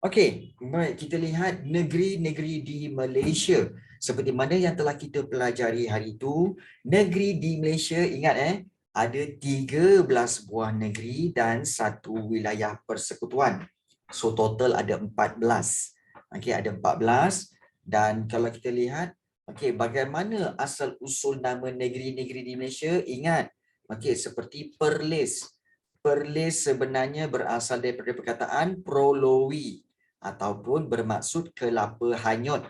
Okey, baik, kita lihat negeri-negeri di Malaysia. Seperti mana yang telah kita pelajari hari itu, negeri di Malaysia, ingat ada 13 buah negeri dan satu wilayah persekutuan. So total ada 14. Okey, ada 14 dan kalau kita lihat, okey, bagaimana asal usul nama negeri-negeri di Malaysia? Ingat, okey, seperti Perlis. Perlis sebenarnya berasal daripada perkataan prolowi ataupun bermaksud kelapa hanyut.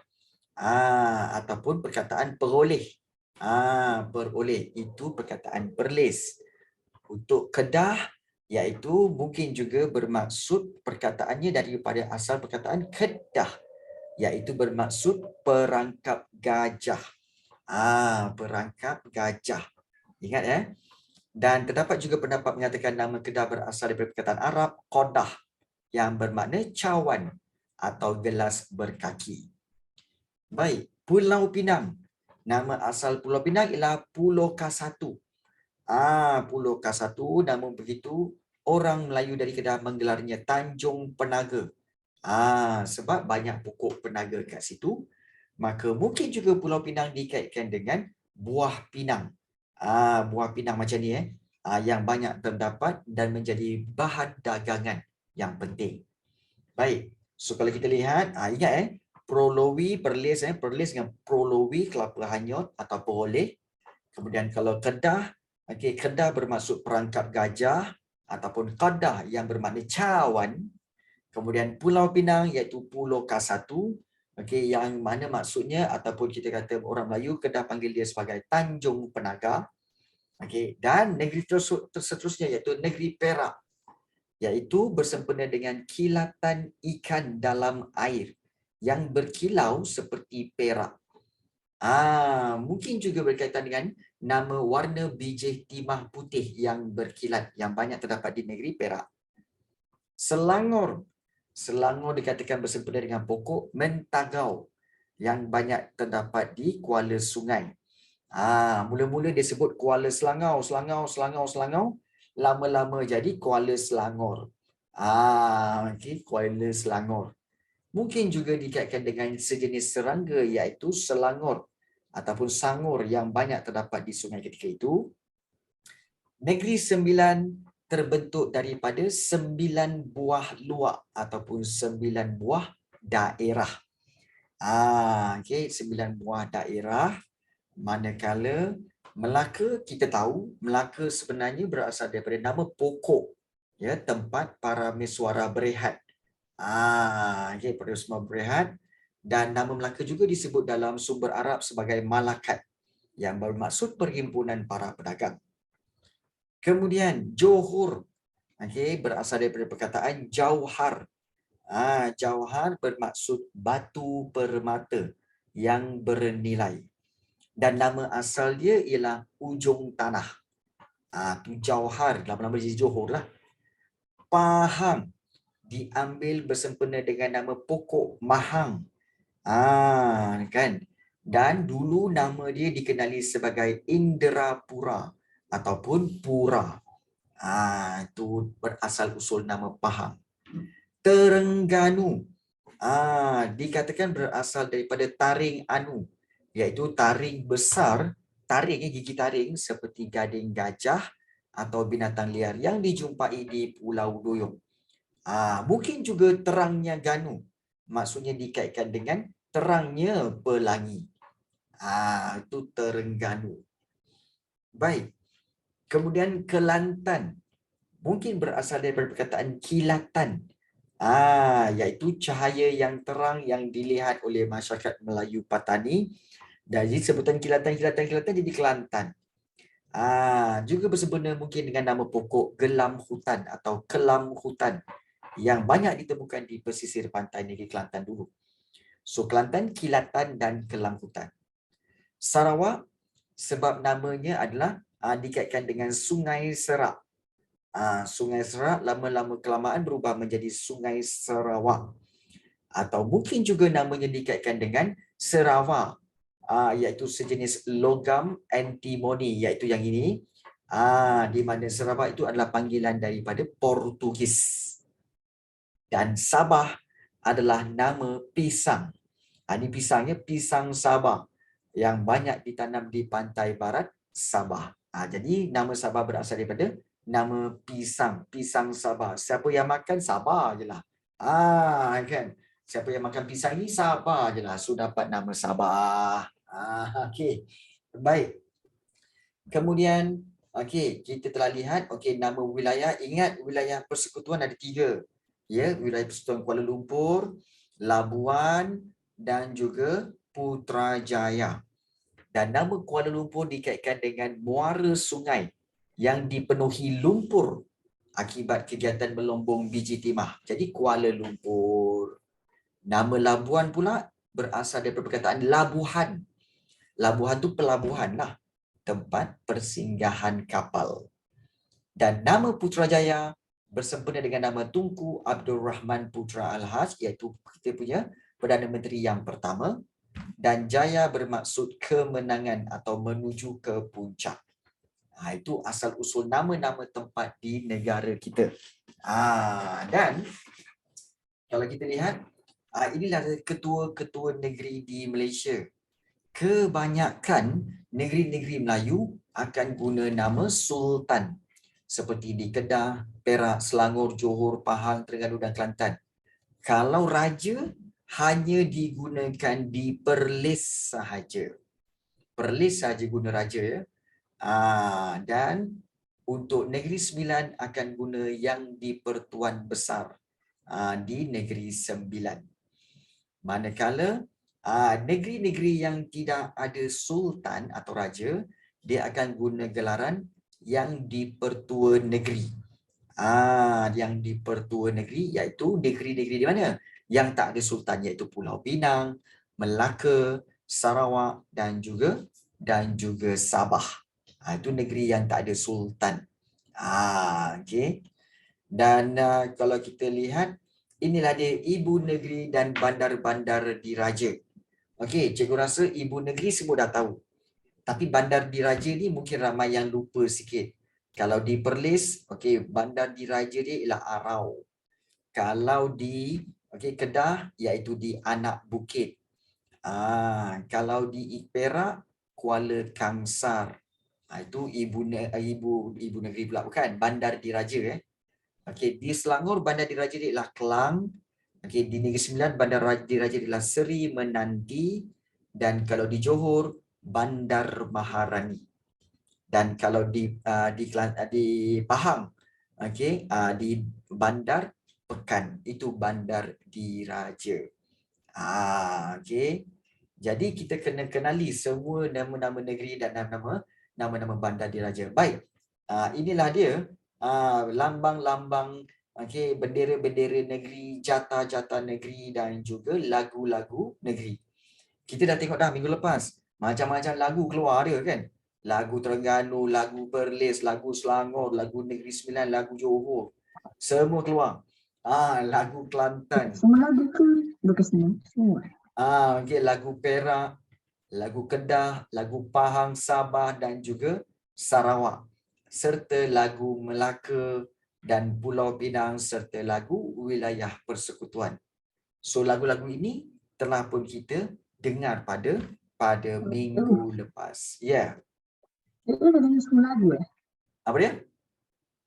Ataupun perkataan peroleh. Peroleh itu perkataan Perlis. Untuk Kedah iaitu mungkin juga bermaksud perkataannya daripada asal perkataan Kedah iaitu bermaksud perangkap gajah. Perangkap gajah. Ingat Dan terdapat juga pendapat mengatakan nama Kedah berasal daripada perkataan Arab Qadah yang bermakna cawan atau gelas berkaki. Baik, Pulau Pinang. Nama asal Pulau Pinang ialah Pulau K1. Pulau K1, namun begitu orang Melayu dari Kedah menggelarnya Tanjung Penaga. Sebab banyak pokok penaga kat situ, maka mungkin juga Pulau Pinang dikaitkan dengan buah pinang. Buah pinang macam ni yang banyak terdapat dan menjadi bahan dagangan yang penting. Baik, so kalau kita lihat, ingat prolowi, perlis, perlis dengan prolowi, kelapa hanyut atau peroleh. Kemudian kalau Kedah, Kedah bermaksud perangkap gajah ataupun Qadah yang bermakna cawan. Kemudian Pulau Pinang iaitu Pulau K1, yang mana maksudnya ataupun kita kata orang Melayu Kedah panggil dia sebagai Tanjung Penaga. Dan negeri seterusnya iaitu negeri Perak, iaitu bersempena dengan kilatan ikan dalam air yang berkilau seperti perak. Mungkin juga berkaitan dengan nama warna biji timah putih yang berkilat yang banyak terdapat di negeri Perak. Selangor. Selangor dikatakan bersempena dengan pokok mentagau yang banyak terdapat di Kuala Sungai. Mula-mula dia sebut Kuala Selangau, Selangau. Lama-lama jadi Kuala Selangor. Kuala Selangor. Mungkin juga dikaitkan dengan sejenis serangga iaitu selangor ataupun sangur yang banyak terdapat di sungai ketika itu. Negeri Sembilan terbentuk daripada 9 buah luak ataupun 9 buah daerah. 9 buah daerah. Manakala Melaka, kita tahu Melaka sebenarnya berasal daripada nama pokok, tempat para mesuara berehat. Para mesuara berehat, dan nama Melaka juga disebut dalam sumber Arab sebagai Malakat yang bermaksud perhimpunan para pedagang. Kemudian Johor, berasal daripada perkataan jauhar. Jauhar bermaksud batu permata yang bernilai. Dan nama asal dia ialah ujung tanah. Tu jauhar, lama-lama jadi Johor lah. Pahang diambil bersempena dengan nama pokok mahang. Dan dulu nama dia dikenali sebagai Inderapura ataupun Pura. Itu berasal usul nama Pahang. Terengganu dikatakan berasal daripada taring anu, iaitu taring besar, gigi taring seperti gading gajah atau binatang liar yang dijumpai di Pulau Duyung. Mungkin juga terangnya Ganu, maksudnya dikaitkan dengan terangnya pelangi. Itu Terengganu. Baik. Kemudian Kelantan, mungkin berasal daripada perkataan kilatan, iaitu cahaya yang terang yang dilihat oleh masyarakat Melayu Patani. Jadi sebutan kilatan jadi Kelantan. Juga bersempena mungkin dengan nama pokok gelam hutan atau kelam hutan yang banyak ditemukan di pesisir pantai negeri Kelantan dulu. So Kelantan, kilatan dan kelam hutan. Sarawak, sebab namanya adalah dikaitkan dengan Sungai Serak. Sungai Serak lama-lama kelamaan berubah menjadi Sungai Sarawak. Atau mungkin juga namanya dikaitkan dengan Sarawak, iaitu sejenis logam antimoni, iaitu yang ini, di mana Sarawak itu adalah panggilan daripada Portugis. Dan Sabah adalah nama pisang. Ini pisangnya pisang Sabah yang banyak ditanam di pantai barat Sabah. Jadi nama Sabah berasal daripada nama pisang, pisang Sabah. Siapa yang makan Sabah je lah. Kan. Siapa yang makan pisang ni Sabah je lah. So dapat nama Sabah. Okey. Baik. Kemudian kita telah lihat nama wilayah. Ingat wilayah persekutuan ada 3. Ya, wilayah persekutuan Kuala Lumpur, Labuan dan juga Putrajaya. Dan nama Kuala Lumpur dikaitkan dengan muara sungai yang dipenuhi lumpur akibat kegiatan melombong biji timah. Jadi Kuala Lumpur. Nama Labuan pula berasal dari perkataan labuhan. Labuhan tu pelabuhan lah, tempat persinggahan kapal. Dan nama Putrajaya bersempena dengan nama Tunku Abdul Rahman Putra Al-Haj, iaitu kita punya Perdana Menteri yang pertama. Dan jaya bermaksud kemenangan atau menuju ke puncak. Itu asal-usul nama-nama tempat di negara kita. Dan kalau kita lihat, inilah ketua-ketua negeri di Malaysia. Kebanyakan negeri-negeri Melayu akan guna nama Sultan. Seperti di Kedah, Perak, Selangor, Johor, Pahang, Terengganu dan Kelantan. Kalau raja, hanya digunakan di Perlis sahaja. Perlis sahaja guna raja, ya. Dan untuk Negeri Sembilan akan guna yang di Pertuan Besar di Negeri Sembilan. Manakala negeri-negeri yang tidak ada sultan atau raja, dia akan guna gelaran yang di Pertua Negeri. Yang di Pertua Negeri iaitu negeri-negeri di mana? Yang tak ada sultan, iaitu Pulau Pinang, Melaka, Sarawak dan juga Sabah. Itu negeri yang tak ada sultan. Okey. Dan kalau kita lihat, inilah dia ibu negeri dan bandar-bandar diraja. Okey, cikgu rasa ibu negeri semua dah tahu. Tapi bandar diraja ni mungkin ramai yang lupa sikit. Kalau di Perlis, bandar diraja dia ialah Arau. Kalau di Kedah, iaitu di Anak Bukit. Kalau di Perak, Kuala Kangsar. Itu ibu negeri pula, bukan? Bandar diraja. Di Selangor, bandar diraja dia ialah Kelang. Di Negeri Sembilan, bandar diraja dia ialah Seri Menanti. Dan kalau di Johor, Bandar Maharani. Dan kalau di Pahang, di Bandar Pekan, itu bandar diraja. Jadi kita kena kenali semua nama-nama negeri dan nama-nama bandar diraja. Baik. Inilah dia lambang-lambang, bendera-bendera negeri, jata-jata negeri dan juga lagu-lagu negeri. Kita dah tengok dah minggu lepas. Macam-macam lagu keluar dia, kan? Lagu Terengganu, lagu Perlis, lagu Selangor, lagu Negeri Sembilan, lagu Johor. Semua keluar. Lagu Kelantan. Semua lagu ke? Bukan semua. Lagu Perak, lagu Kedah, lagu Pahang, Sabah dan juga Sarawak. Serta lagu Melaka dan Pulau Pinang serta lagu wilayah persekutuan. So lagu-lagu ini telah pun kita dengar pada minggu lepas. Ya. Kita dah dengar semua lagu Apa dia?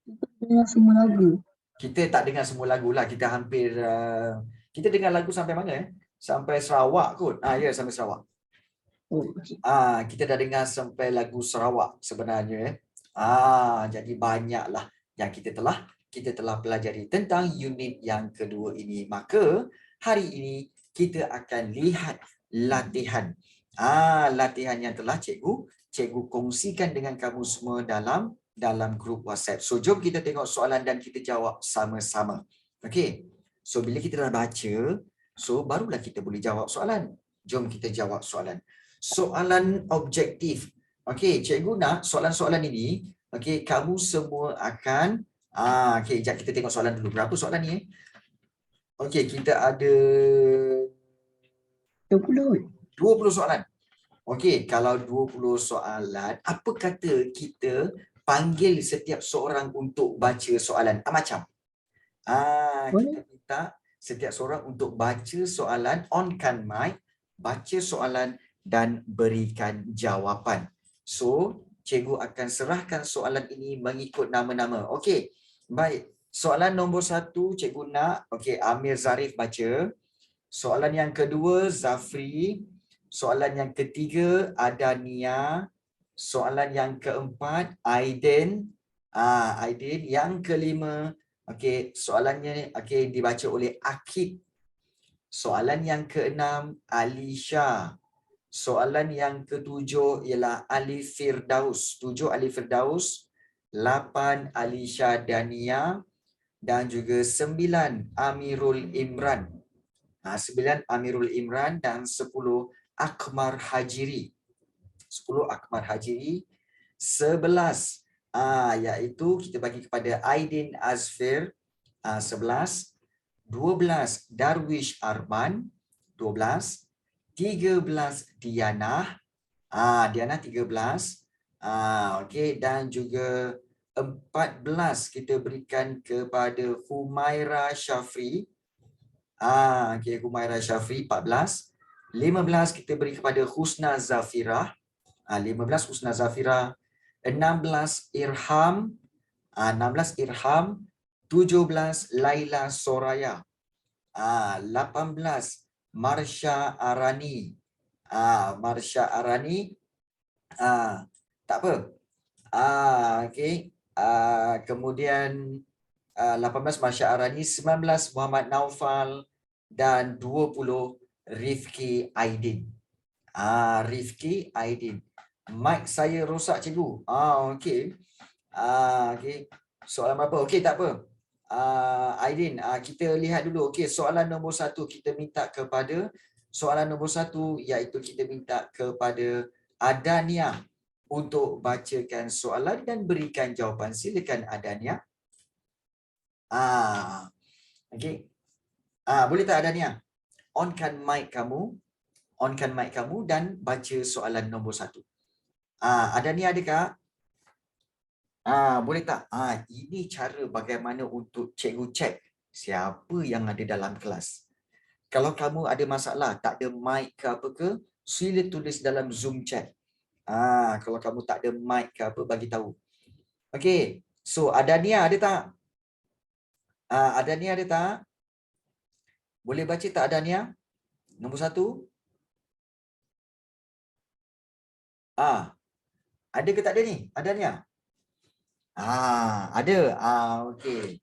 Kita dengar semua lagu. Kita tak dengar semua lagu lah. Kita hampir kita dengar lagu sampai mana? Sampai Sarawak kot. Ya, sampai Sarawak. Kita dah dengar sampai lagu Sarawak sebenarnya. Jadi banyaklah yang kita telah pelajari tentang unit yang kedua ini. Maka hari ini kita akan lihat latihan. Latihan yang telah cikgu kongsikan dengan kamu semua dalam grup WhatsApp. So jom kita tengok soalan dan kita jawab sama-sama. Okey. So bila kita dah baca, so barulah kita boleh jawab soalan. Jom kita jawab soalan. Soalan objektif. Okey, cikgu nak soalan-soalan ini, kamu semua akan jap kita tengok soalan dulu. Berapa soalan ni? Okey, kita ada 20 soalan. Okey, kalau 20 soalan, apa kata kita panggil setiap seorang untuk baca soalan? Macam kita minta setiap seorang untuk baca soalan, onkan mic, baca soalan dan berikan jawapan. So, cikgu akan serahkan soalan ini mengikut nama-nama. Okey, baik. Soalan nombor 1, cikgu nak, okey, Amir Zarif baca. Soalan yang kedua, Zafri. Soalan yang ketiga, Adania. Soalan yang keempat, Aiden. Aiden. Yang kelima, okey, soalannya okey dibaca oleh Akid. Soalan yang keenam, Alisha. Soalan yang ketujuh ialah Ali Firdaus. 7 Ali Firdaus, 8 Alisha Dania dan juga 9 Amirul Imran. 9 Amirul Imran dan 10 Akmar Hajiri. 10 Akmar Hajiri. 11 iaitu kita bagi kepada Aidin Azfir 11. 12 Darwish Arman 12. 13 Diana. Diana 13. Okey, dan juga 14 kita berikan kepada Humaira Syafri. Okey, Humaira Syafri 14. 15 kita beri kepada Husna Zafirah. 15 Husna Zafirah. 16 Irham. 16 Irham. 17 Laila Soraya. 18 Marsha Arani. Marsha Arani. Tak apa. Okey. Kemudian 18 Marsha Arani, 19 Muhammad Naufal dan 20 Rifki Aidin. Rifki Aidin. Mic saya rosak cikgu. Okey. Okey. Soalan berapa? Okey, tak apa. Aidin, kita lihat dulu. Okey, soalan nombor 1 kita minta kepada iaitu kita minta kepada Adania untuk bacakan soalan dan berikan jawapan. Silakan Adania. Okey. Boleh tak Adania? Onkan mic kamu dan baca soalan nombor 1. Adania ada kak? Boleh tak? Ini cara bagaimana untuk cikgu cek siapa yang ada dalam kelas. Kalau kamu ada masalah, tak ada mic ke apa ke, sila tulis dalam Zoom chat. Kalau kamu tak ada mic ke apa, bagi tahu. Okey. So, Adania ada tak? Adania ada tak? Boleh baca tak Adania? Nombor 1. Ada ke tak ada ni? Adania? Ada. Okey.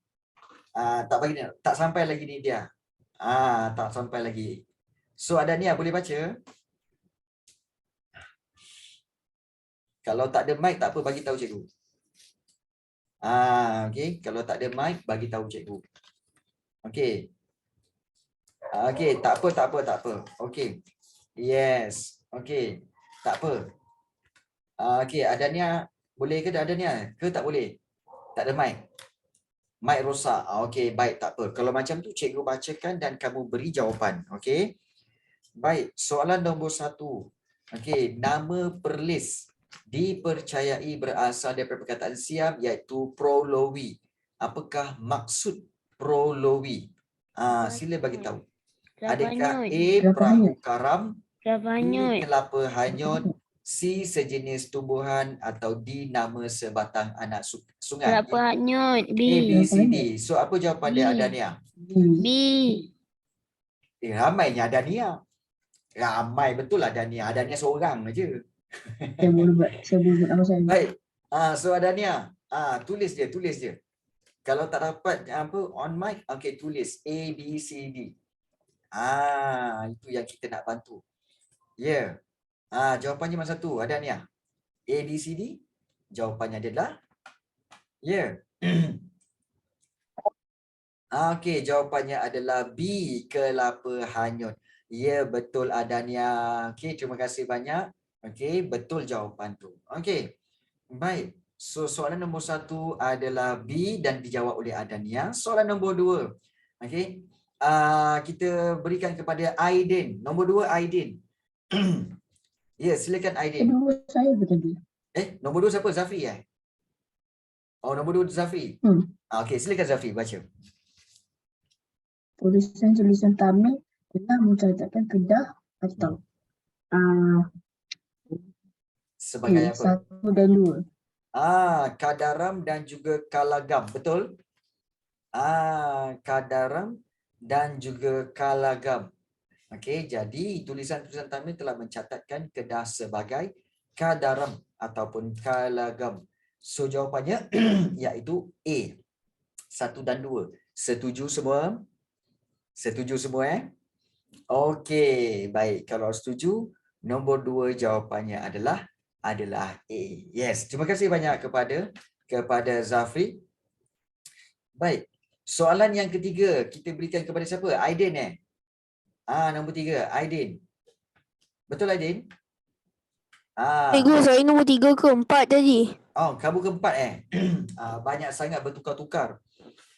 Tak bagi ni, tak sampai lagi ni dia. Tak sampai lagi. So Adania boleh baca? Kalau tak ada mic tak apa, bagi tahu cikgu. Okey, kalau tak ada mic bagi tahu cikgu. Okey. Okey, tak apa. Okey. Yes. Okey. Tak apa. Okey, Adania boleh ke Adania? Ke tak boleh? Tak ada mic. Mic rosak. Okey, baik, tak apa. Kalau macam tu cikgu bacakan dan kamu beri jawapan. Okey. Baik, soalan nombor 1. Okey, nama Perlis dipercayai berasal daripada perkataan Siam iaitu Prolowi. Apakah maksud Prolowi? Sila bagi tahu. Adakah A. Perahu karam, B. Kelapa hanyut, C. Sejenis tumbuhan atau D. Nama sebatang anak sungai? Kelapa hanyut. B. A, B, C, D. So apa jawapan dia Adania? B. Ramainya Adania. Ramai betul Adania. Adania seorang aja. Saya boleh buat nama saya. Baik. So Adania, tulis je. Kalau tak dapat apa on mic, okey tulis A, B, C, D. Itu yang kita nak bantu. Ya. Yeah. Jawapannya mana satu? Adania. A, B, C, D. Jawapannya adalah ya. Yeah. Okey, jawapannya adalah B, kelapa hanyut. Ya, betul Adania. Okey, terima kasih banyak. Okey, betul jawapan tu. Okey. Baik. So soalan nombor 1 adalah B dan dijawab oleh Adania. Soalan nombor 2. Okey. Kita berikan kepada Aidin. Nombor 2 Aidin. Ya, silakan Aidin. Kedua saya tadi. Nombor 2 siapa? Zafri nombor 2 Zafri. Okey, silakan Zafri baca. tulisan Tamil telah mencatatkan Kedah atau Sebagai apa? 1 dan 2. Kadaram dan juga Kalagam, betul? Kadaram dan juga Kalagam. Okey, jadi tulisan-tulisan Tamil telah mencatatkan Kedah sebagai Kadaram ataupun Kalagam. So jawapannya iaitu A, 1 dan 2. Setuju semua? Setuju semua Okey, baik. Kalau setuju, nombor 2 jawapannya adalah A. Yes, terima kasih banyak kepada Zafri. Baik. Soalan yang ketiga kita berikan kepada siapa? Aidin nombor 3, Aidin. Betul Aidin? Cikgu, saya nombor 3 ke 4 tadi? Kamu keempat banyak sangat bertukar-tukar.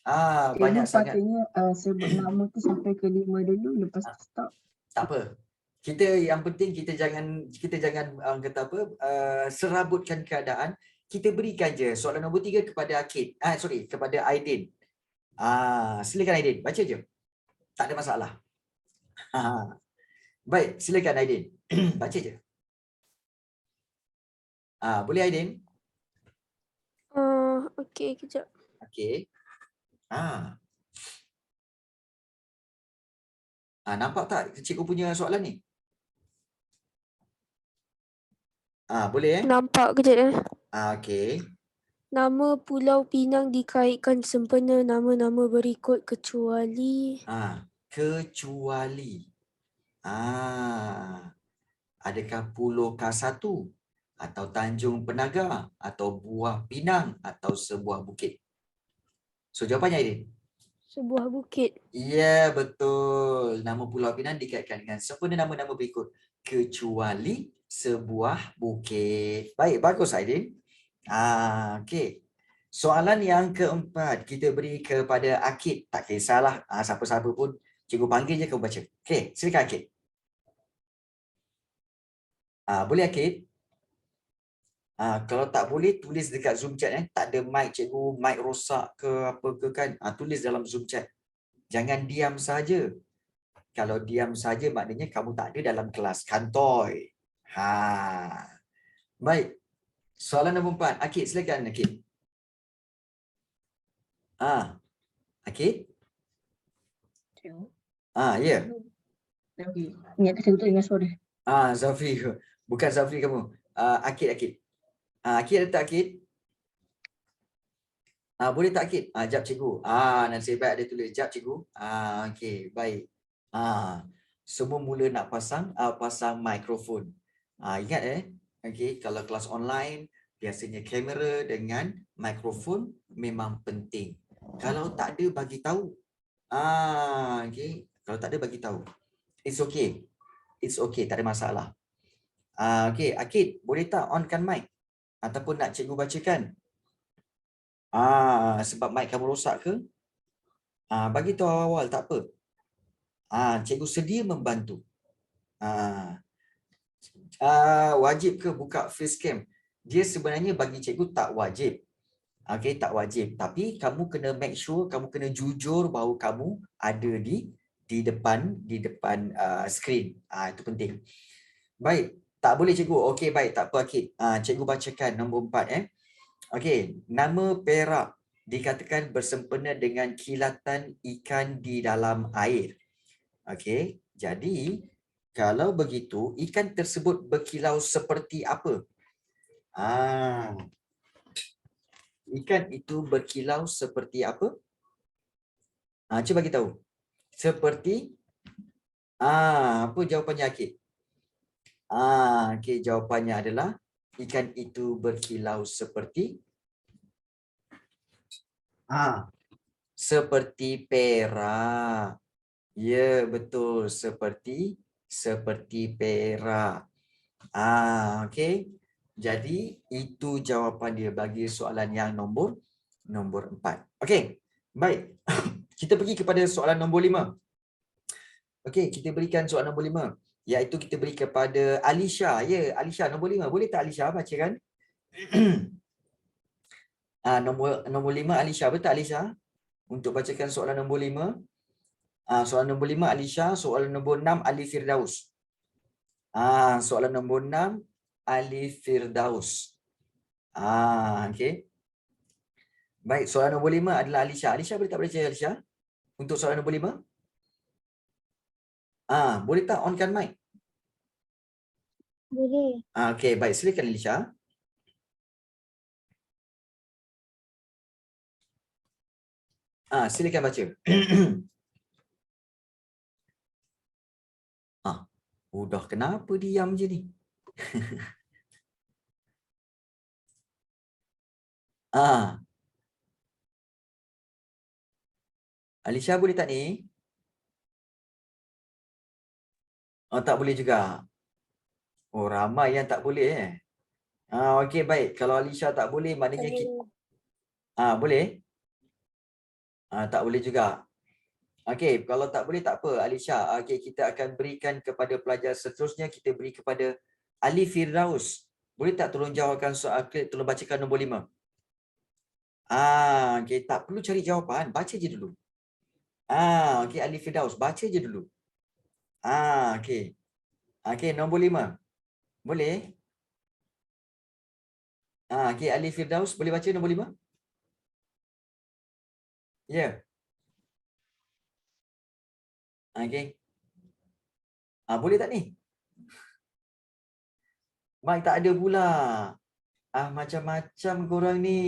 Cikgu Banyak sangat. patutnya sebut nama tu sampai ke 5 dulu, lepas tu stop. Tak apa. Yang penting kita jangan kata apa, serabutkan keadaan. Kita berikan je soalan nombor 3 kepada kepada Aidin. Silakan Aidin, baca je. Tak ada masalah. Baik, silakan Aidin. Baca je. Boleh Aidin? Okey, kejap. Okey. Nampak tak cikgu punya soalan ni? Boleh Nampak kejap. Okey. Nama Pulau Pinang dikaitkan sempena nama-nama berikut kecuali... Kecuali. Adakah Pulau K1 atau Tanjung Penaga atau Buah Pinang atau sebuah bukit? So jawapannya Aidin? Sebuah bukit. Ya, betul. Nama Pulau Pinang dikaitkan dengan sempena nama-nama berikut kecuali sebuah bukit. Baik, bagus Aidin. Okey. Soalan yang keempat kita beri kepada Akid. Tak kisahlah siapa-siapa pun, cikgu panggil je kau baca. Okey, silakan Akid. Boleh Akid? Kalau tak boleh tulis dekat Zoom chat Tak ada mic cikgu, mic rosak ke apa ke kan. Tulis dalam Zoom chat. Jangan diam saja. Kalau diam saja maknanya kamu tak ada dalam kelas. Kantoi. Baik. Soalan nombor 4. Akid, silakan Akid. Akid? Ya. Okey. Ingat saya betul dengan suara. Zafri. Bukan Zafri kamu. Akid. Akid ada tak Akid? Boleh tak Akid? Jap cikgu. Nasib baik ada tulis. Jap cikgu. Okey, baik. Semua mula nak pasang mikrofon. Ingat okey, kalau kelas online biasanya kamera dengan mikrofon memang penting. Kalau tak ada bagi tahu. Okey, kalau tak ada bagi tahu. It's okay. It's okay, tak ada masalah. Okey, Akid, boleh tak onkan mic ataupun nak cikgu bacakan? Sebab mic kamu rosak ke? Bagi tahu awal tak apa. Cikgu sedia membantu. Wajib ke buka facecam? Dia sebenarnya bagi cikgu tak wajib. Okey, tak wajib. Tapi kamu kena make sure, kamu kena jujur bahawa kamu ada di depan skrin. Itu penting. Baik, tak boleh cikgu. Okey, baik, tak apa Akid. Cikgu bacakan nombor 4 Okey, nama Perak dikatakan bersempena dengan kilatan ikan di dalam air. Okey, jadi kalau begitu ikan tersebut berkilau seperti apa? Ikan itu berkilau seperti apa? Cuba bagi tahu. Seperti apa jawapannya Akid? Okey, jawapannya adalah ikan itu berkilau seperti seperti perak. Ya, betul, seperti perak. Okey. Jadi itu jawapan dia bagi soalan yang nombor 4. Okey. Baik. Kita pergi kepada soalan nombor 5. Okey, kita berikan soalan nombor 5 iaitu kita beri kepada Alisha. Ya, Alisha nombor 5. Boleh tak Alisha bacakan? nombor 5 Alisha, betul Alisha? Untuk bacakan soalan nombor 5. Soalan nombor 5 Alisha, soalan nombor 6 Ali Firdaus. Soalan nombor 6 Ali Firdaus. Okey. Baik, soalan nombor 5 adalah Alisha. Alisha boleh tak baca Alisha? Untuk soalan nombor 5? Boleh tak onkan mic? Boleh. Okey, baik, silakan Alisha. Silakan baca. Udah kenapa diam je ni? Alisha boleh tak ni? Tak boleh juga. Ramai yang tak boleh Okey, baik. Kalau Alisha tak boleh, maknanya kita boleh? Tak boleh juga. Okey, kalau tak boleh tak apa Alisha. Okey, kita akan berikan kepada pelajar seterusnya, kita beri kepada Ali Firdaus. Boleh tak tolong jawabkan soal, tolong bacakan nombor 5. Okey, tak perlu cari jawapan, baca je dulu. Okey, Ali Firdaus, baca je dulu. Okey. Okey, nombor 5. Boleh? Okey, Ali Firdaus, boleh baca nombor 5? Ya. Okey. Boleh tak ni? Mic tak ada pula. Macam-macam korang ni.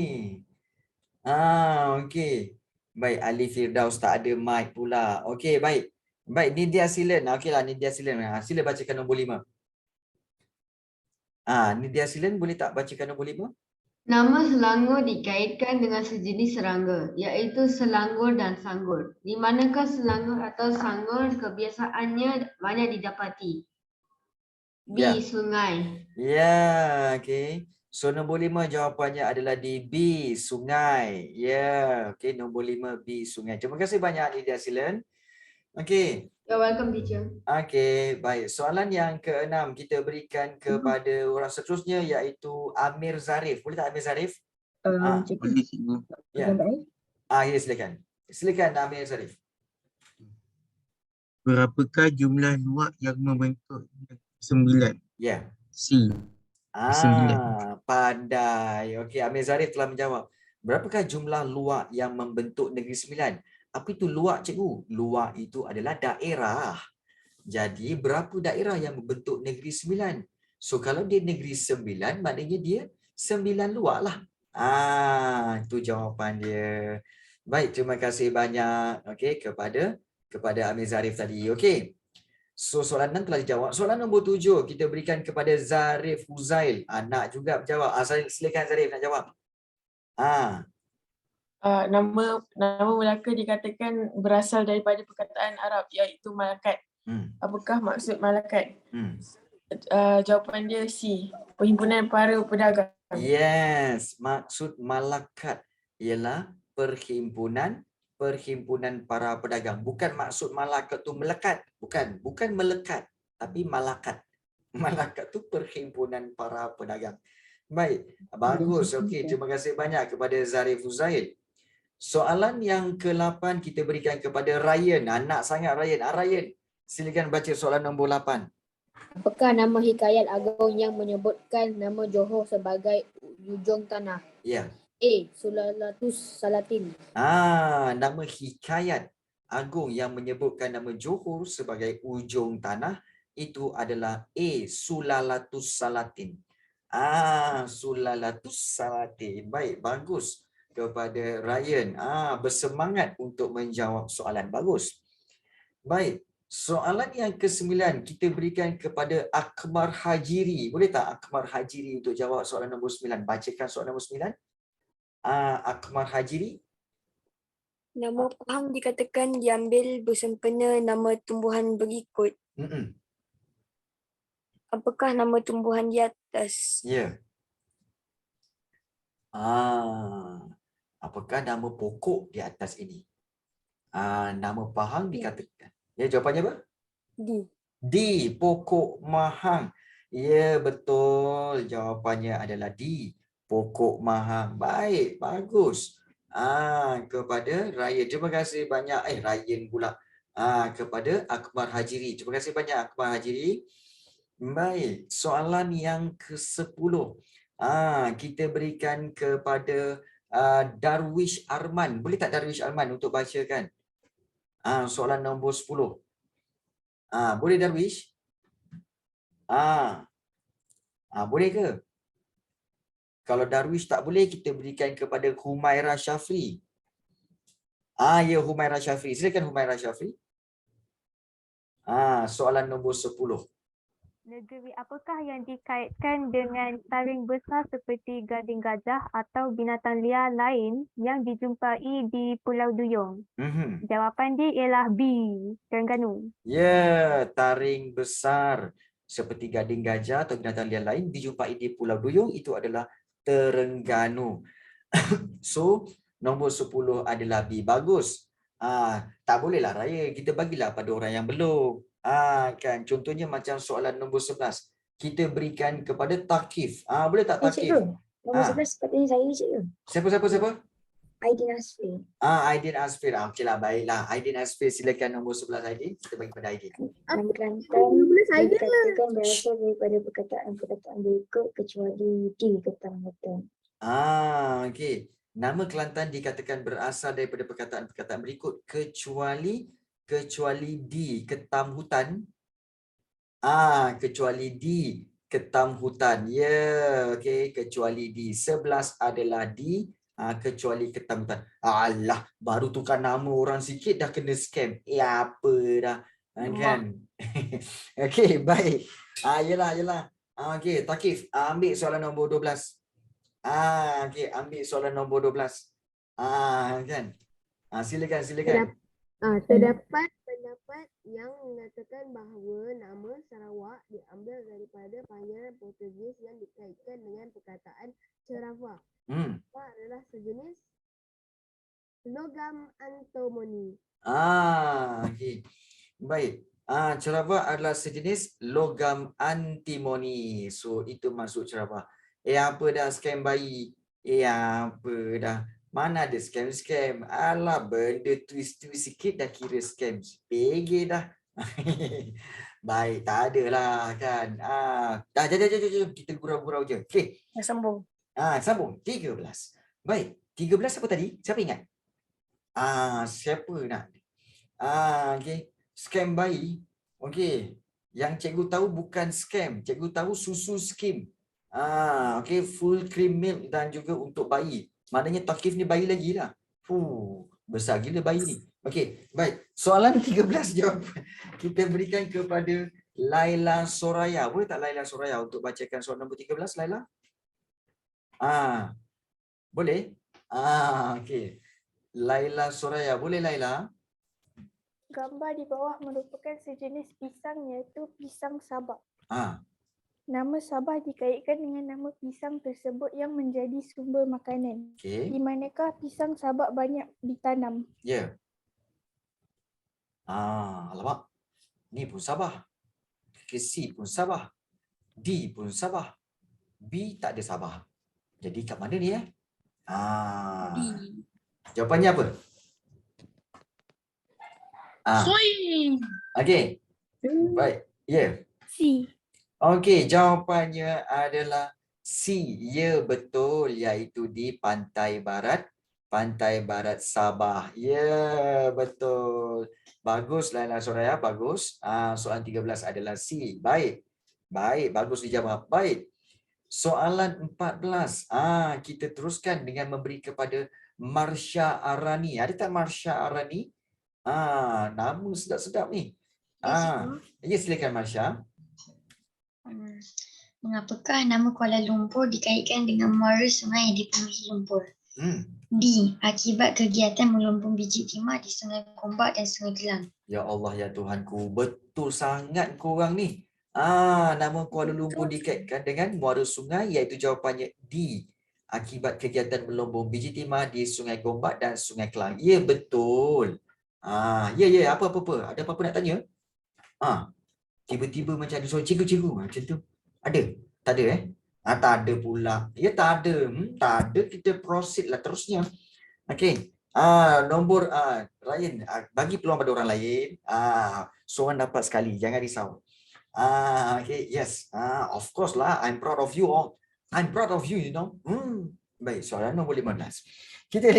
Okey. Baik, Ali Firdaus tak ada mic pula. Okey, baik. Baik, Nidya Silen. Okeylah, Nidya Silen. Sila bacakan nombor 5. Nidya Silen, boleh tak bacakan nombor 5? Nama selangor dikaitkan dengan sejenis serangga, iaitu selangor dan sanggur. Di manakah selangor atau sanggur kebiasaannya banyak didapati? B. Ya. Sungai. Ya, okey. So nombor 5 jawapannya adalah di B, sungai. Ya, okey, nombor 5 B, sungai. Terima kasih banyak Nidya Silen. Okey. You're welcome, teacher. Okey, baik. Soalan yang ke-6 kita berikan kepada orang seterusnya, iaitu Amir Zarif. Boleh tak Amir Zarif? Cikgu. Boleh, cikgu. Ya. Ya, silakan. Silakan Amir Zarif. Berapakah jumlah luak yang membentuk 9? Ya. C. 9. Pandai. Okey, Amir Zarif telah menjawab. Berapakah jumlah luak yang membentuk Negeri Sembilan? Apa itu luak, cikgu? Luak itu adalah daerah. Jadi, berapa daerah yang membentuk Negeri Sembilan? So, kalau dia Negeri Sembilan, maknanya dia 9 luak lah. Itu jawapan dia. Baik, terima kasih banyak kepada Amir Zarif tadi. Okey. So, soalan 6 telah dijawab. Soalan nombor 7 kita berikan kepada Zarif Huzail. Nak juga jawab. Silakan Zarif nak jawab. Nama Melaka dikatakan berasal daripada perkataan Arab iaitu malakat. Apakah maksud malakat? Jawapan dia C. Perhimpunan para pedagang. Yes, maksud malakat ialah perhimpunan para pedagang. Bukan maksud malakat tu melekat. Bukan melekat, tapi malakat. Malakat tu perhimpunan para pedagang. Baik, bagus. Okey, terima kasih banyak kepada Zarif Huzail. Soalan yang ke-8 kita berikan kepada Ryan. Nak sangat Ryan. Ryan, silakan baca soalan nombor 8. Apakah nama hikayat agung yang menyebutkan nama Johor sebagai ujung tanah? Ya. A. Sulalatus Salatin. Nama hikayat agung yang menyebutkan nama Johor sebagai ujung tanah itu adalah A. Sulalatus Salatin. Sulalatus Salatin. Baik, bagus kepada Ryan. Bersemangat untuk menjawab soalan. Bagus. Baik. Soalan yang ke-9 kita berikan kepada Akmar Hajiri. Boleh tak Akmar Hajiri untuk jawab soalan nombor 9? Bacakan soalan nombor 9. Akmar Hajiri. Nama Pahang dikatakan diambil bersempena nama tumbuhan berikut. Apakah nama tumbuhan di atas? Ya. Apakah nama pokok di atas ini? Nama Pahang dikatakan. Ya, jawapannya apa? D. Pokok Mahang. Ya, betul. Jawapannya adalah D. Pokok Mahang. Baik, bagus. Kepada Ryan. Terima kasih banyak. Ryan pula. kepada Akbar Hajiri. Terima kasih banyak Akbar Hajiri. Baik, soalan yang ke-10. Kita berikan kepada Darwish Arman. Boleh tak Darwish Arman untuk bacakan? Soalan nombor 10. Boleh Darwish? Boleh ke? Kalau Darwish tak boleh, kita berikan kepada Humaira Syafri. Ya, Humaira Syafri. Silakan Humaira Syafri. Soalan nombor 10. Negeri apakah yang dikaitkan dengan taring besar seperti gading gajah atau binatang liar lain yang dijumpai di Pulau Duyung? Jawapan dia ialah B, Terengganu. Ya, taring besar seperti gading gajah atau binatang liar lain dijumpai di Pulau Duyung, itu adalah Terengganu. So, nombor 10 adalah B. Bagus. Tak bolehlah raya, kita bagilah pada orang yang belum. Kan, contohnya macam soalan nombor 11. Kita berikan kepada Takif. Boleh tak Takif? Cikgu, nombor 11 sepatutnya saya cikgu. Siapa? Aidin Asfi. Aidin Asfir. Okeylah, baiklah. Aidin Asfir, silakan nombor 11 Aidin. Kita bagi pada Aidin. Nama Kelantan dikatakan berasal daripada perkataan berikut kecuali di Ketang Hutan. Okey. Nama Kelantan dikatakan berasal daripada perkataan berikut kecuali di Ketam Hutan. Kecuali di Ketam Hutan. Ya, okey, kecuali di. 11 adalah di, kecuali Ketam Hutan. Alah, baru tukar nama orang sikit dah kena scam. Apa dah. Kan? Okey, baik. Yelah. Okey, Takif, ambil soalan nombor 12. Okey, ambil soalan nombor 12. Kan? Silakan. Terdapat pendapat yang mengatakan bahawa nama Sarawak diambil daripada panggilan Portugis yang dikaitkan dengan perkataan ceravah. Apa adalah sejenis logam antimoni. Okey. Baik. Ceravah adalah sejenis logam antimoni. So, itu masuk ceravah. Apa dah scam bayi? Apa dah? Mana ada scam-scam? Alah, benda twist sikit dah kira scam. PG dah. Baik, tak adalah kan. Jom. Kita gurau-gurau je. Okey. Sambung. Sambung. 13. Baik. 13 apa tadi? Siapa ingat? Siapa nak? Okey. Scam bayi. Okey. Yang cikgu tahu bukan scam. Cikgu tahu susu skim. Okey. Full cream milk dan juga untuk bayi. Maknanya Takif ni bayi lagi lah. Besar gila bayi ni. Okey, baik. Soalan 13 jawapan kita berikan kepada Laila Soraya. Boleh tak Laila Soraya untuk bacakan soalan nombor 13, Laila? Boleh? Okey. Laila Soraya. Boleh Laila? Gambar di bawah merupakan sejenis pisang iaitu pisang Sabah. Nama Sabah dikaitkan dengan nama pisang tersebut yang menjadi sumber makanan. Di manakah pisang Sabah banyak ditanam? Ya. Alamak. Ni pun Sabah. C pun Sabah. D pun Sabah. B tak ada Sabah. Jadi kat mana ni D. Jawapannya apa? Okey. Baik. Ya. C. Okey, jawapannya adalah C. Ya, betul, iaitu di pantai barat Sabah. Ya, betul. Bagus Laila Soraya, bagus. Soalan 13 adalah C. Baik, bagus dijawab. Baik. Soalan 14. Kita teruskan dengan memberi kepada Marsha Arani. Ada tak Marsha Arani? Nama sedap-sedap ni. Ya, silakan Marsha. Mengapakah nama Kuala Lumpur dikaitkan dengan muara sungai yang dipenuhi lumpur? D. Akibat kegiatan melumbung biji timah di Sungai Gombak dan Sungai Gelang. Ya Allah, ya Tuhanku. Betul sangat korang ni. Nama Kuala Lumpur dikaitkan dengan muara sungai, iaitu jawapannya D. Akibat kegiatan melumbung biji timah di Sungai Gombak dan Sungai Kelang. Ya, betul. Ya, apa-apa. Ada apa-apa nak tanya? Tiba-tiba macam ada soal cikgu macam tu. Ada? Tak ada tak ada pula. Ya, tak ada. Tak ada, kita proceed lah terusnya. Okey. Nombor Ryan, bagi peluang pada orang lain. Seorang dapat sekali, jangan risau. Okay, yes. Of course lah, I'm proud of you all. I'm proud of you, you know. Baik, soalan nombor 15. Kita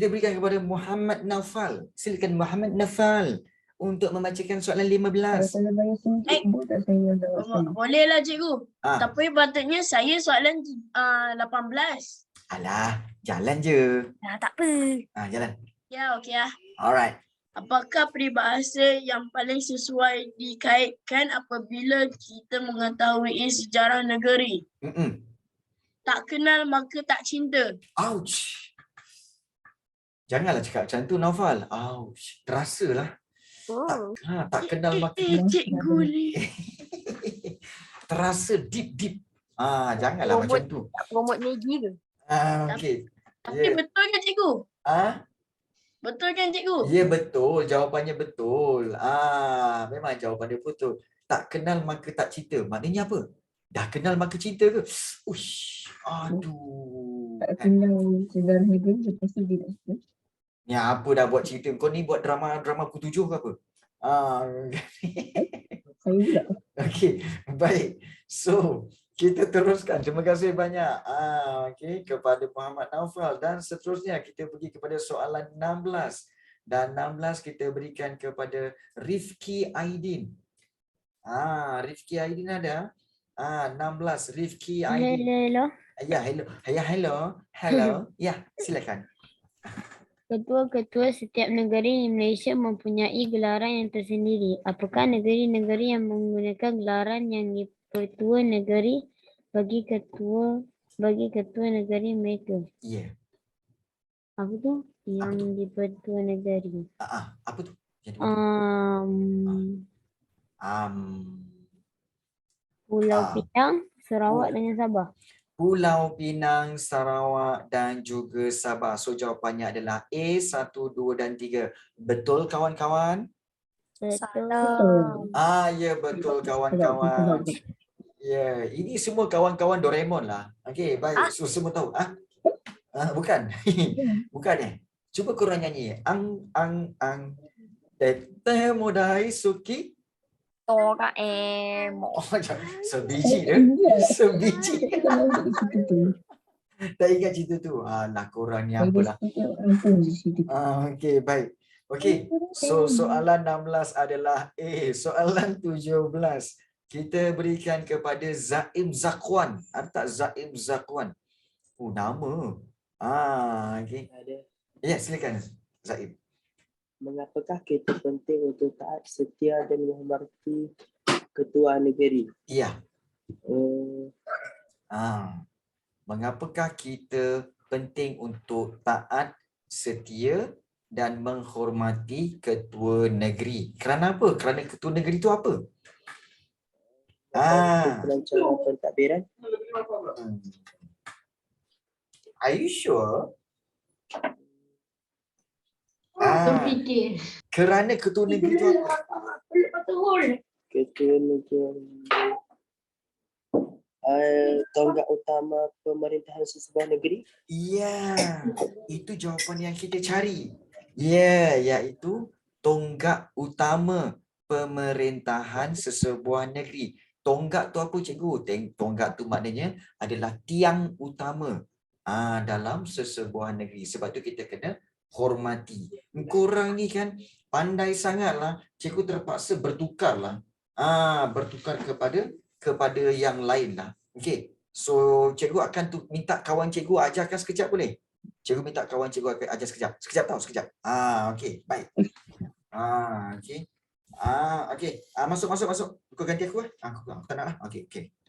berikan kepada Muhammad Naufal. Silakan Muhammad Naufal untuk membacakan soalan 15. Kalau banyak singkit pun tak saya jawab sekali. Bolehlah cikgu. Tapi patutnya saya soalan 18. Alah, jalan je. Tak apa. Jalan. Ya, okey lah. Alright. Apakah peribahasa yang paling sesuai dikaitkan apabila kita mengetahui sejarah negeri? Tak kenal maka tak cinta. Ouch. Janganlah cakap macam tu, Naufal. Ouch. Terasalah. Tak kenal maka cikgu ni. Terasa deep. Janganlah macam tu. Tak promote Maggi ke? Okey. Tapi betul ke cikgu? Betul kan cikgu? Ya, betul. Jawapannya betul. Memang jawapan dia betul. Tak kenal maka tak cinta. Maknanya apa? Dah kenal maka cinta ke? Uish. Aduh. Tak kenal sejarah negeri, pasti dia tak suka. Ni apa dah buat cerita? Kau ni buat drama Pukul 7 ke apa? Saya juga. Okey, baik. So, kita teruskan. Terima kasih banyak kepada Muhammad Naufal. Dan seterusnya kita pergi kepada soalan 16. Dan 16 kita berikan kepada Rifki Aidin. Rifki Aidin ada? 16 Rifki Aidin. Hello. Ya, hello. Ya, silakan. Ketua-ketua setiap negeri di Malaysia mempunyai gelaran yang tersendiri. Apakah negeri-negeri yang menggunakan gelaran yang dipertua negeri bagi ketua negeri mereka? Ya. Apa tu? Yang dipertua negeri. Apa tu? Pulau Pinang, Sarawak dengan Sabah. Pulau Pinang, Sarawak dan juga Sabah. So jawapannya adalah A, 1, 2 dan 3. Betul kawan-kawan? Betul. Ya, betul kawan-kawan. Ya, ini semua kawan-kawan Doraemon lah. Okey, baik. So semua tahu. Bukan. Bukan. Cuba korang nyanyi. Ang. Tete modai suki. Doraemon. Sebiji dia. Sebiji. Tak ingat cerita tu. Lah korang ni apalah. Okey, baik. Okey. So soalan 16 adalah A. Soalan 17. Kita berikan kepada Zaim Zakwan. Ada tak Zaim Zakwan? Nama. Okey. Ya, silakan Zaim. Mengapakah kita penting untuk taat, setia dan menghormati ketua negeri? Ya. Mengapakah kita penting untuk taat, setia dan menghormati ketua negeri? Kerana apa? Kerana ketua negeri itu apa? Pelancaran pentadbiran. Are you sure? Terfikir. Kerana ketua negeri itu apa? Ketua negeri tonggak utama pemerintahan sesebuah negeri. Ya, itu jawapan yang kita cari. Ya, iaitu tonggak utama pemerintahan sesebuah negeri. Tonggak tu apa cikgu? Tonggak tu maknanya adalah tiang utama dalam sesebuah negeri. Sebab tu kita kena hormati. Korang ni kan pandai sangatlah. Cikgu terpaksa bertukarlah. Bertukar kepada yang lain lah. Okey. So cikgu akan minta kawan cikgu ajarkan sekejap boleh? Cikgu minta kawan cikgu ajar sekejap. Sekejap. Okey, baik. Okey. Okey. Masuk. Kau ganti aku Aku tak nak lah. Okey.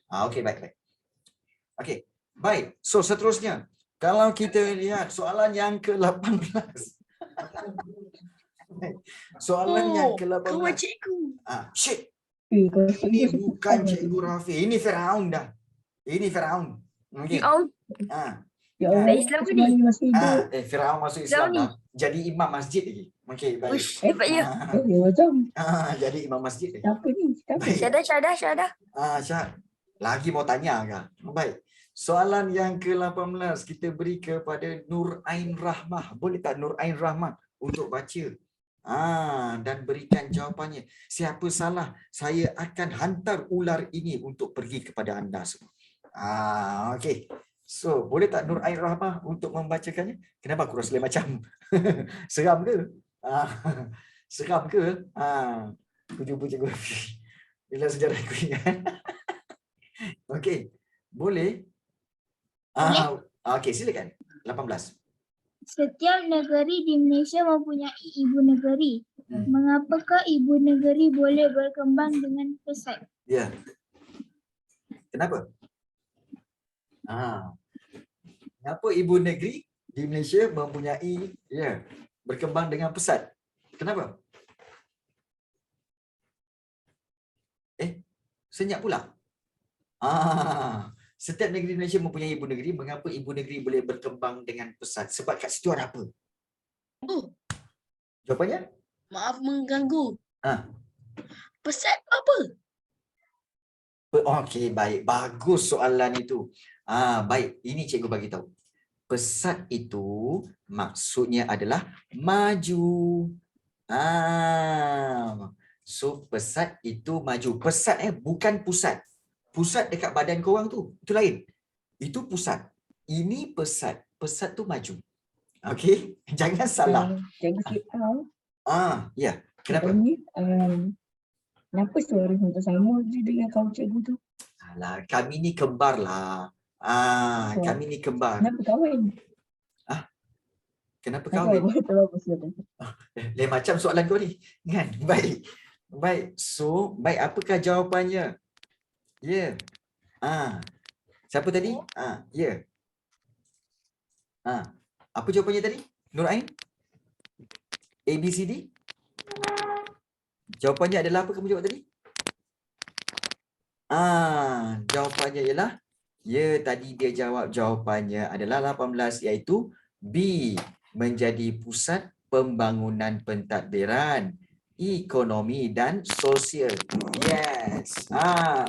Okey, baik. Okey. Baik. So seterusnya, kalau kita lihat soalan yang ke-18. Soalan yang ke-18. Kawan cikgu. Shit. Ini bukan Cikgu Rafi. Ini Firaun dah. Ini Firaun. Okey. Ya Allah, Islam ke ni? Firaun masuk Islam dah. Jadi imam masjid lagi. Okey, baik. Hebatnya. Jadi imam masjid lagi. Siapa ni? Syadah. Syah. Lagi mau tanya ke? Baik. Soalan yang ke-18 kita beri kepada Nur Ain Rahmah. Boleh tak Nur Ain Rahmah untuk baca dan berikan jawapannya. Siapa salah, saya akan hantar ular ini untuk pergi kepada anda semua. Okey. So, boleh tak Nur Ain Rahmah untuk membacakannya? Kenapa aku rasa macam seram ke? Seram ke? Jumpa cikgu. Bila sejarah aku ingat. Okey. Boleh? Okey, silakan. 18. Setiap negeri di Malaysia mempunyai ibu negeri. Mengapakah ibu negeri boleh berkembang dengan pesat? Ya. Kenapa? Kenapa ibu negeri di Malaysia mempunyai berkembang dengan pesat? Kenapa? Senyap pula. Setiap negeri Malaysia mempunyai ibu negeri. Mengapa ibu negeri boleh berkembang dengan pesat? Sebab kat situ ada apa? Jawapannya? Maaf mengganggu. Pesat apa? Okey, baik. Bagus soalan itu. Baik, ini cikgu bagi tahu. Pesat itu maksudnya adalah maju. So pesat itu maju. Pesat bukan pusat. Pusat dekat badan korang tu. Itu lain. Itu pusat. Ini pesat. Pesat tu maju. Okey? Jangan salah. Cikgu Fir'aun. Ya. Kenapa? Kenapa suara kita sama je dengan kawan cikgu tu? Alah, kami ni kembar lah. Kami ni kembar. Kenapa kahwin? Kenapa kahwin? Lain macam soalan kau ni. Kan? Baik. Baik. So, baik. Apakah jawapannya? Ya. Siapa tadi? Ya. Apa jawapannya tadi? Nur Ain? A, B, C, D? Jawapannya adalah apa kamu jawab tadi? Jawapannya ialah tadi dia jawab jawapannya adalah 18 iaitu B, menjadi pusat pembangunan pentadbiran, ekonomi dan sosial. Yes.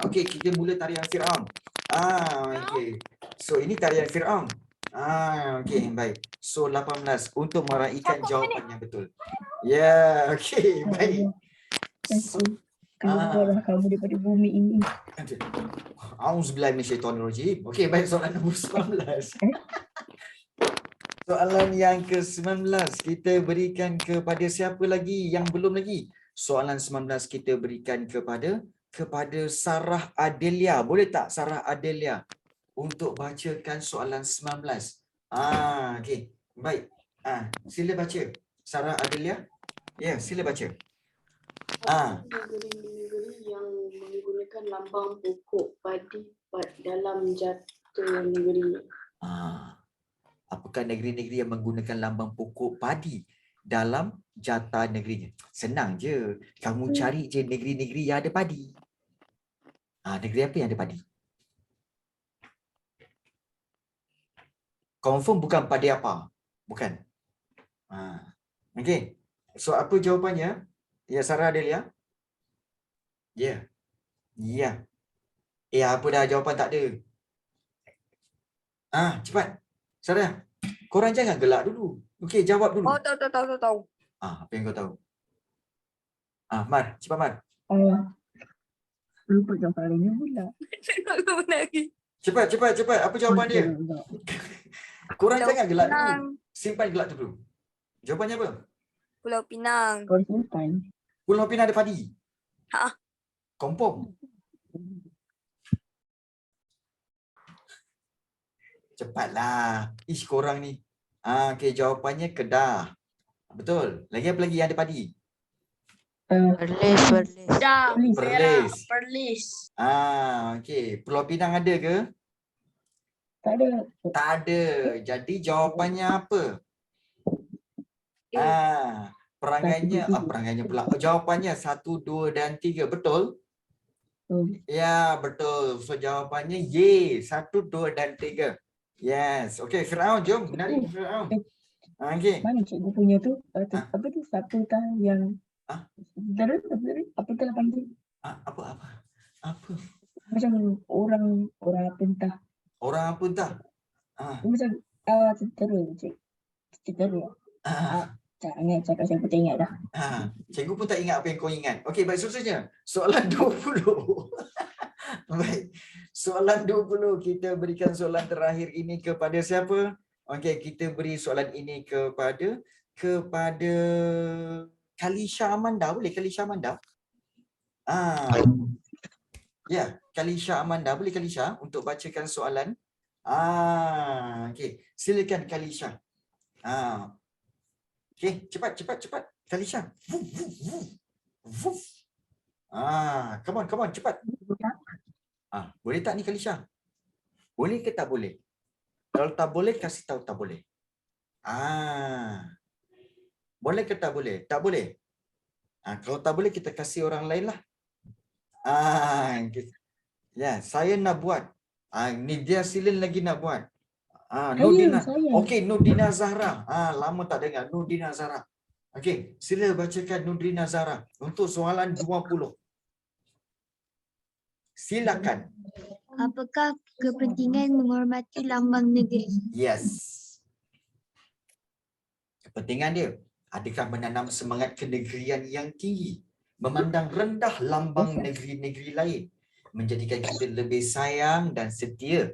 Okey, kita mula tarian Fir'aun. Okey. So ini tarian Fir'aun. Okey, baik. So 18 untuk meraihkan jawapan yang betul. Ya, okey, baik. Keluarlah kamu daripada bumi ini. Auzubillahi minasyaitonirrajim. Okey, baik, soalan nombor 19. Soalan yang ke-19 kita berikan kepada siapa lagi yang belum lagi? Soalan 19 kita berikan kepada Sarah Adelia. Boleh tak Sarah Adelia untuk bacakan soalan 19? Okey. Baik. Sila baca. Sarah Adelia. Ya, sila baca. Negeri-negeri yang menggunakan lambang pokok padi dalam jata negeri. Apakah negeri-negeri yang menggunakan lambang pokok padi dalam jata negerinya? Senang je. Kamu cari je negeri-negeri yang ada padi. Negeri apa yang ada padi? Confirm bukan padi apa? Bukan. Okey. So apa jawapannya? Ya, Sarah Adelia? Ya. Ya. Apa dah, jawapan tak ada. Cepat. Sarah, korang jangan gelak dulu. Okey, jawab dulu. Tahu. Apa yang kau tahu? Mar, cepat Mar. Lupa jawapannya pula. Cepat. Apa jawapan dia? Korang jangan gelak dulu. Simpan gelak tu dulu. Jawapannya apa? Pulau Pinang. Pulau Pinang ada padi? Confirm? Cepatlah. Korang ni. Okey, jawapannya Kedah. Betul. Lagi apa lagi yang ada padi? Perlis. Okey. Pulau Pinang ada ke? Tak ada. Tak ada. Jadi jawapannya apa? Perangainya pula. Jawapannya 1, 2 dan 3. Betul? Ya, betul. So jawapannya Y. 1, 2 dan 3. Yes. Okey, Fir'aun, jom. Menarik Fir'aun. Okey. Mana cikgu punya tu? Apa tu? Siapakah yang... Apa tu panggil? Apa? Macam orang apa entah. Orang apa entah? Macam tentera cik. Tentera. Jangan cakap saya pun tak ingat dah. Cikgu pun tak ingat apa yang kau ingat. Okey, baik, seterusnya. Soalan 20. Baik. Soalan 20, kita berikan soalan terakhir ini kepada siapa? Okey, kita beri soalan ini kepada Kalisha Amanda. Boleh Kalisha Amanda? Ya, Kalisha Amanda. Boleh Kalisha untuk bacakan soalan? Okey. Silakan Kalisha. Okey, cepat. Kalisha. Come on, cepat. Boleh tak ni Kalisha? Boleh ke tak boleh? Kalau tak boleh, kasih tahu tak boleh. Boleh ke tak boleh? Tak boleh. Kalau tak boleh, kita kasih orang lain lah. Ya, saya nak buat. Ni dia Silin lagi nak buat. Nurdina. Okey, Nurdina Zahra. Lama tak dengar Nurdina Zahra. Okey, sila bacakan Nurdina Zahra untuk soalan 20. Silakan. Apakah kepentingan menghormati lambang negeri? Yes. Kepentingan dia, adakah menanam semangat kenegerian yang tinggi, memandang rendah lambang negeri-negeri lain, menjadikan kita lebih sayang dan setia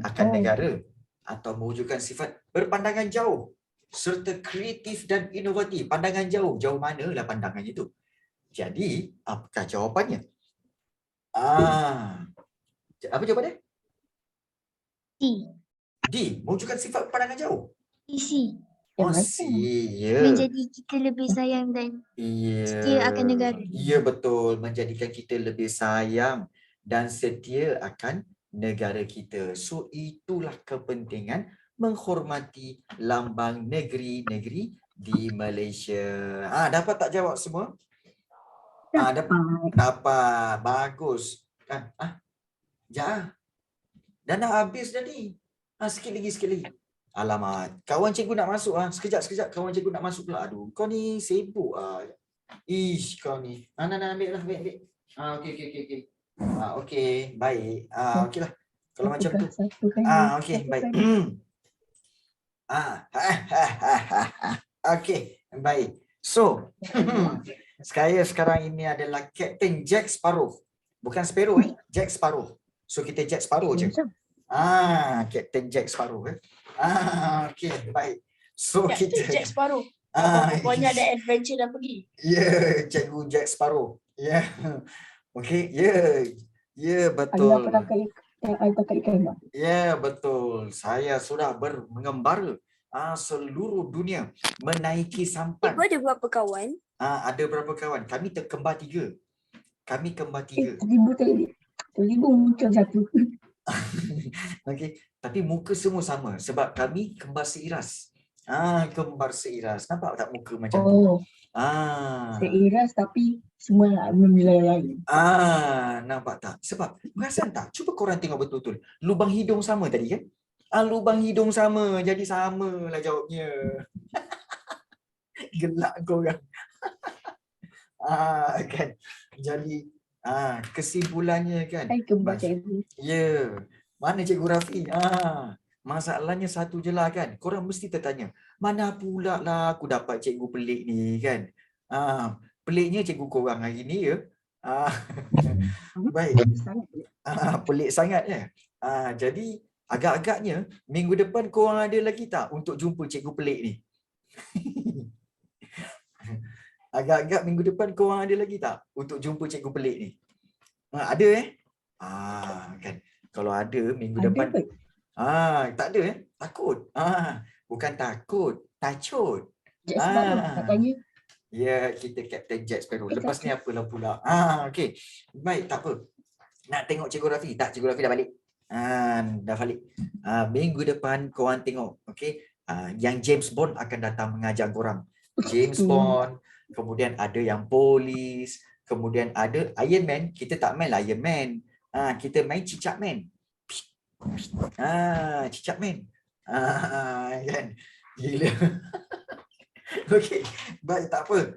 akan negara, atau mewujudkan sifat berpandangan jauh serta kreatif dan inovatif. Pandangan jauh, jauh manalah pandangannya itu. Jadi, apakah jawapannya? Apa jawapannya? D. Mewujudkan sifat pandangan jauh. C. Ya. Menjadi kita lebih sayang dan setia akan negara. Ya, betul. Menjadikan kita lebih sayang dan setia akan negara kita. So, itulah kepentingan menghormati lambang negeri-negeri di Malaysia. Dapat tak jawab semua? Dapat. Bagus. Kan? Dah nak habis dah ni. Sikit lagi. Alamak. Kawan cikgu nak masuk. Sekejap. Kawan cikgu nak masuk pula. Aduh, kau ni sibuk. Ish, kau ni. Ambil. Okey. Okey, baik. Okeylah. Kalau macam tu. Okey, baik. Okey, baik. So, sekarang ini adalah Captain Jack Sparrow. Bukan Sparrow, Jack Sparrow. So, kita Jack Sparrow je. Captain Jack Sparrow. Okey, baik. So, kita Jack Sparrow. Pokoknya ada adventure dah pergi. Ya, Cikgu Jack Sparrow. Ya. Okey, ya, betul. Ya, betul. Saya sudah mengembara seluruh dunia, menaiki sampan. Ibu ada berapa kawan? Ada berapa kawan? Kami terkembar 3. Terlibu muncul satu. Okey, tapi muka semua sama sebab kami kembar seiras. Kembar seiras. Nampak tak muka macam tu? Seiras tapi semua memilih lain. Nampak tak? Sebab perasan tak? Cuba korang tengok betul-betul. Lubang hidung sama tadi kan? Lubang hidung sama, jadi samalah jawabnya. Gelak korang. Kan? Jadi kesimpulannya kan. Ya. Mana Cikgu Rafi? Masalahnya satu je lah kan. Korang mesti tertanya, mana pula lah aku dapat cikgu pelik ni kan. Peliknya cikgu korang hari ni ya. Baik. Pelik sangat ya. Jadi agak-agaknya minggu depan korang ada lagi tak untuk jumpa cikgu pelik ni? Agak-agak minggu depan korang ada lagi tak untuk jumpa cikgu pelik ni? Ada kan. Kalau ada minggu depan. Tak ada takut. Bukan takut, tacut. Ya, kita Captain Jack Sparrow. Lepas ni apalah pula. Okey. Baik, tak apa. Nak tengok Cikgu Rafi? Tak, Cikgu Rafi dah balik. Dah balik. Minggu depan korang tengok. Okey. Yang James Bond akan datang mengajar korang. James Bond. Kemudian ada yang polis. Kemudian ada Iron Man. Kita tak main lah Iron Man. Kita main Cicak Man. Cicak Man. Kan? Gila. Okey. Baik, tak apa.